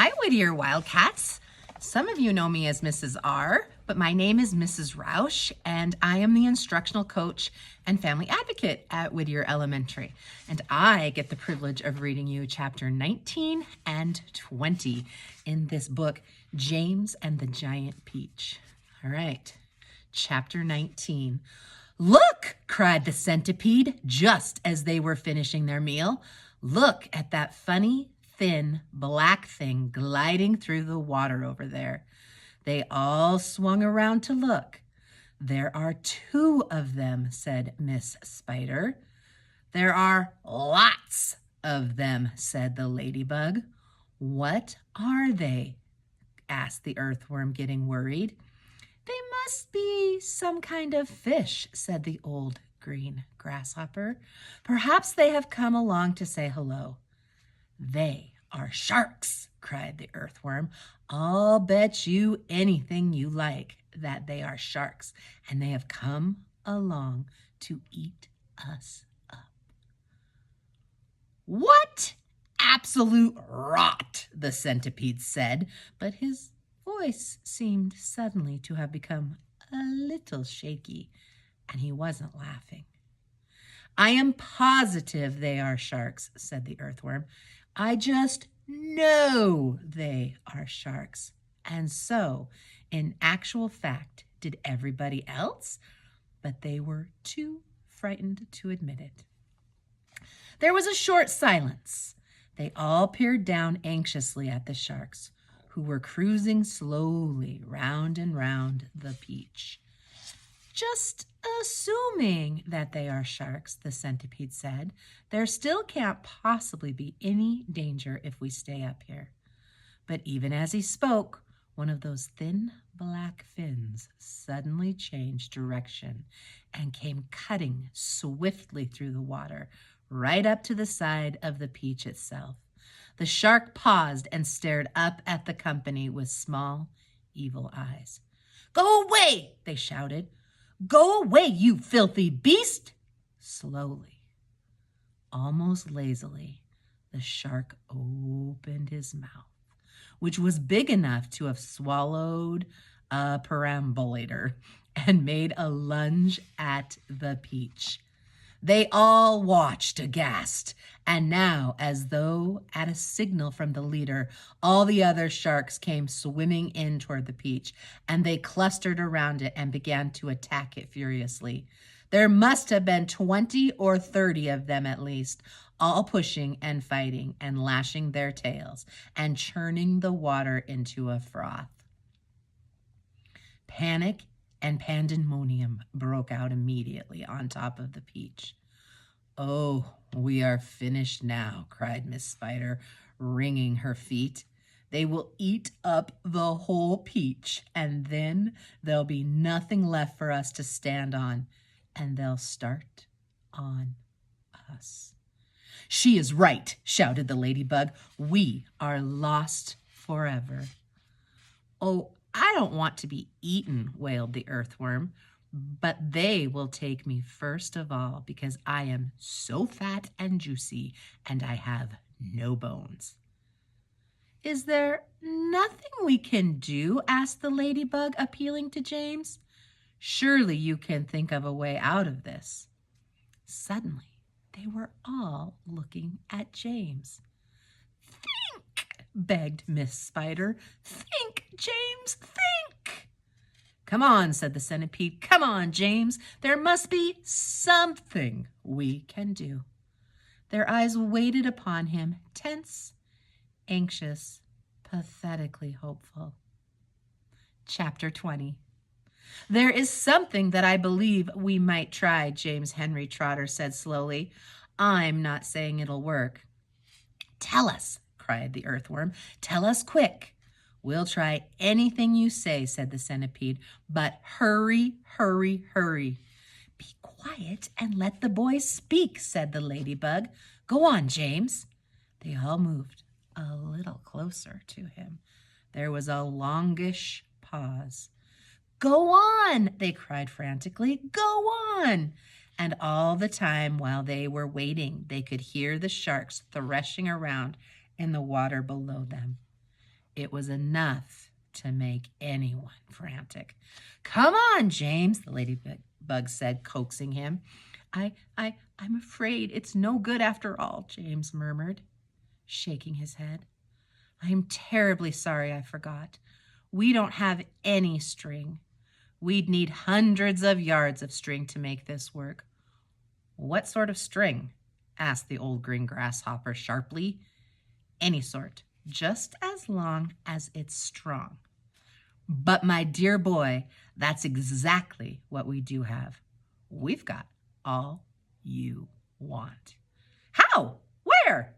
Hi, Whittier Wildcats. Some of you know me as Mrs. R, but my name is Mrs. Rausch, and I am the instructional coach and family advocate at Whittier Elementary. And I get the privilege of reading you chapter 19 and 20 in this book, James and the Giant Peach. All right, chapter 19. "Look!" cried the centipede just as they were finishing their meal. "Look at that funny, thin, black thing gliding through the water over there." They all swung around to look. "There are two of them," said Miss Spider. "There are lots of them," said the ladybug. "What are they?" asked the earthworm, getting worried. "They must be some kind of fish," said the old green grasshopper. "Perhaps they have come along to say hello." "They are sharks," cried the earthworm. "I'll bet you anything you like that they are sharks, and they have come along to eat us up." "What absolute rot," the centipede said, but his voice seemed suddenly to have become a little shaky, and he wasn't laughing. "I am positive they are sharks," said the earthworm. "I just know they are sharks." And so, in actual fact, did everybody else, but they were too frightened to admit it. There was a short silence. They all peered down anxiously at the sharks, who were cruising slowly round and round the peach. "Just assuming that they are sharks," the centipede said, "there still can't possibly be any danger if we stay up here." But even as he spoke, one of those thin black fins suddenly changed direction and came cutting swiftly through the water, right up to the side of the peach itself. The shark paused and stared up at the company with small, evil eyes. "Go away!" they shouted. "Go away, you filthy beast!" Slowly, almost lazily, the shark opened his mouth, which was big enough to have swallowed a perambulator, and made a lunge at the peach. They all watched aghast, and now, as though at a signal from the leader, all the other sharks came swimming in toward the peach, and they clustered around it and began to attack it furiously. There must have been 20 or 30 of them at least, all pushing and fighting and lashing their tails and churning the water into a froth. Panic and pandemonium broke out immediately on top of the peach. "Oh, we are finished now," cried Miss Spider, wringing her feet. "They will eat up the whole peach, and then there'll be nothing left for us to stand on, and they'll start on us." "She is right," shouted the ladybug. "We are lost forever." "Oh, I don't want to be eaten," wailed the earthworm, "but they will take me first of all because I am so fat and juicy and I have no bones." "Is there nothing we can do?" asked the ladybug, appealing to James. "Surely you can think of a way out of this." Suddenly, they were all looking at James. "Think," begged Miss Spider. "Think, James, think." "Come on," said the centipede. "Come on, James. There must be something we can do." Their eyes waited upon him, tense, anxious, pathetically hopeful. Chapter 20. "There is something that I believe we might try," James Henry Trotter said slowly. "I'm not saying it'll work." "Tell us," cried the earthworm. "Tell us quick." "We'll try anything you say," said the centipede, "but hurry, hurry, hurry." "Be quiet and let the boy speak," said the ladybug. "Go on, James." They all moved a little closer to him. There was a longish pause. "Go on," they cried frantically. "Go on." And all the time while they were waiting, they could hear the sharks threshing around in the water below them. It was enough to make anyone frantic. "Come on, James," the ladybug said, coaxing him. I'm afraid it's no good after all," James murmured, shaking his head. "I am terribly sorry I forgot. We don't have any string. We'd need hundreds of yards of string to make this work." "What sort of string?" asked the old green grasshopper sharply. "Any sort, just as long as it's strong." "But my dear boy, that's exactly what we do have. We've got all you want." "How? Where?"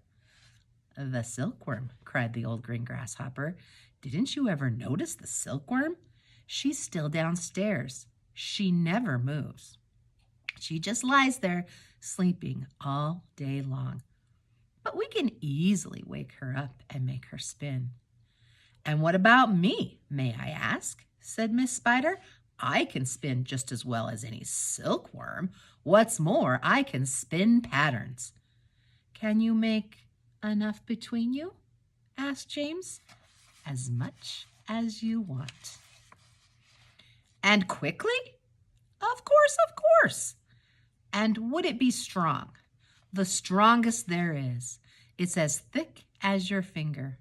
"The silkworm," cried the old green grasshopper. "Didn't you ever notice the silkworm? She's still downstairs. She never moves. She just lies there sleeping all day long. But we can easily wake her up and make her spin." "And what about me, may I ask?" said Miss Spider. "I can spin just as well as any silkworm. What's more, I can spin patterns." "Can you make enough between you?" asked James. "As much as you want." "And quickly?" Of course. "And would it be strong?" "The strongest there is. It's as thick as your finger."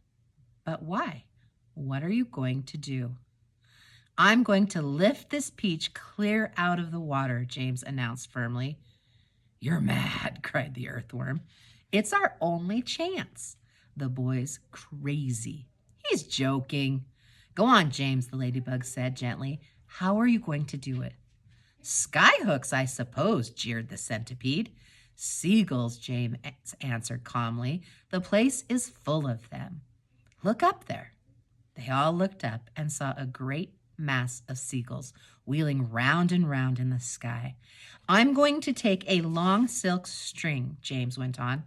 "But why? What are you going to do?" "I'm going to lift this peach clear out of the water," James announced firmly. "You're mad," cried the earthworm. "It's our only chance." The boy's crazy. "He's joking." "Go on, James," the ladybug said gently. "How are you going to do it?" "Skyhooks, I suppose," jeered the centipede. "Seagulls," James answered calmly. "The place is full of them. Look up there." They all looked up and saw a great mass of seagulls wheeling round and round in the sky. "I'm going to take a long silk string," James went on,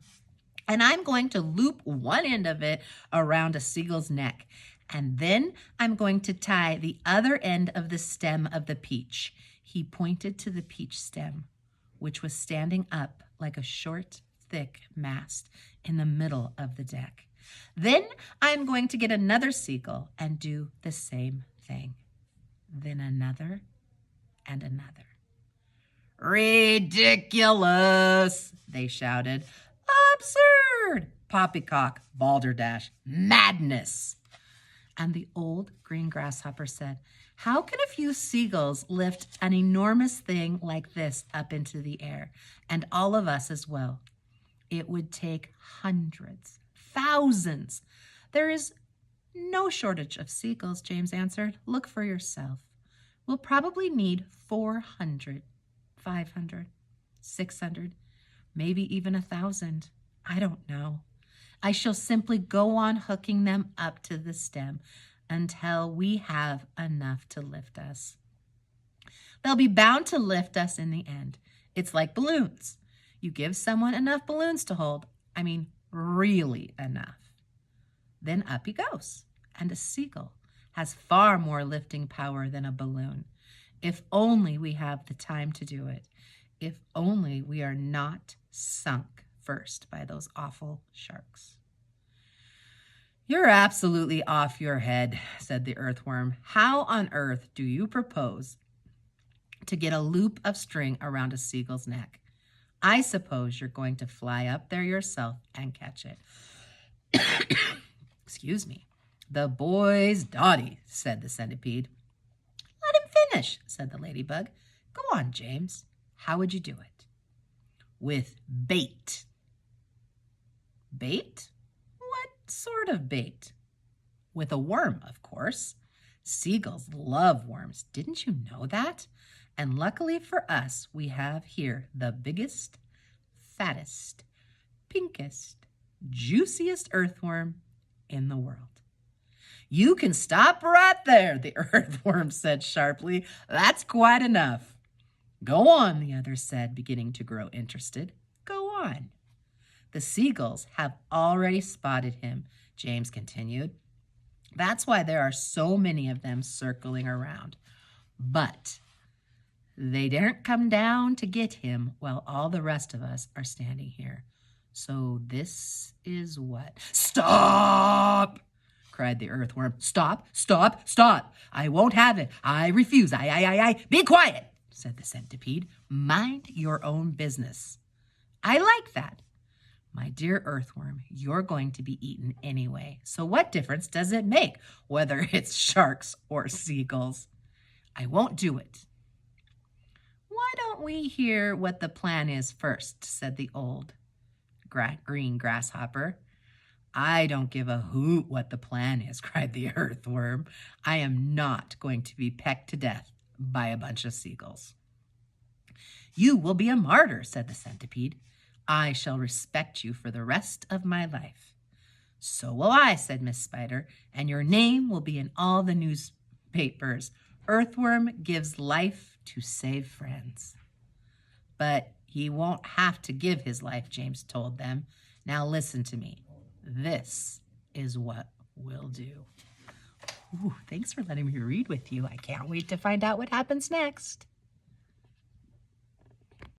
"and I'm going to loop one end of it around a seagull's neck. And then I'm going to tie the other end of the stem of the peach." He pointed to the peach stem, which was standing up like a short, thick mast in the middle of the deck. "Then I'm going to get another seagull and do the same thing." Then another and another. "Ridiculous!" they shouted. "Absurd! Poppycock, balderdash, madness!" And the old green grasshopper said, "How can a few seagulls lift an enormous thing like this up into the air, and all of us as well? It would take hundreds, thousands." "There is no shortage of seagulls," James answered. "Look for yourself. We'll probably need 400, 500, 600, maybe even 1,000. I don't know. I shall simply go on hooking them up to the stem until we have enough to lift us. They'll be bound to lift us in the end. It's like balloons. You give someone enough balloons to hold, really enough. Then up he goes, and a seagull has far more lifting power than a balloon. If only we have the time to do it. If only we are not sunk first by those awful sharks." "You're absolutely off your head," said the earthworm. "How on earth do you propose to get a loop of string around a seagull's neck? I suppose you're going to fly up there yourself and catch it." "Excuse me. The boy's dotty," said the centipede. "Let him finish," said the ladybug. "Go on, James. How would you do it?" "With bait." "Bait? What sort of bait?" "With a worm, of course. Seagulls love worms. Didn't you know that? And luckily for us, we have here the biggest, fattest, pinkest, juiciest earthworm in the world." "You can stop right there," the earthworm said sharply. "That's quite enough." "Go on," the other said, beginning to grow interested. "Go on." "The seagulls have already spotted him," James continued. "That's why there are so many of them circling around. But they daren't come down to get him while all the rest of us are standing here. So this is what—" "Stop!" cried the earthworm. Stop, stop, stop. I won't have it. I refuse. I. Be quiet, said the centipede. Mind your own business. I like that. My dear earthworm, you're going to be eaten anyway. So what difference does it make whether it's sharks or seagulls? I won't do it. Why don't we hear what the plan is first, said the old green grasshopper. I don't give a hoot what the plan is, cried the earthworm. I am not going to be pecked to death by a bunch of seagulls. You will be a martyr, said the centipede. I shall respect you for the rest of my life. So will I, said Miss Spider, and your name will be in all the newspapers. Earthworm gives life to save friends. But he won't have to give his life, James told them. Now listen to me. This is what we'll do. Ooh, thanks for letting me read with you. I can't wait to find out what happens next.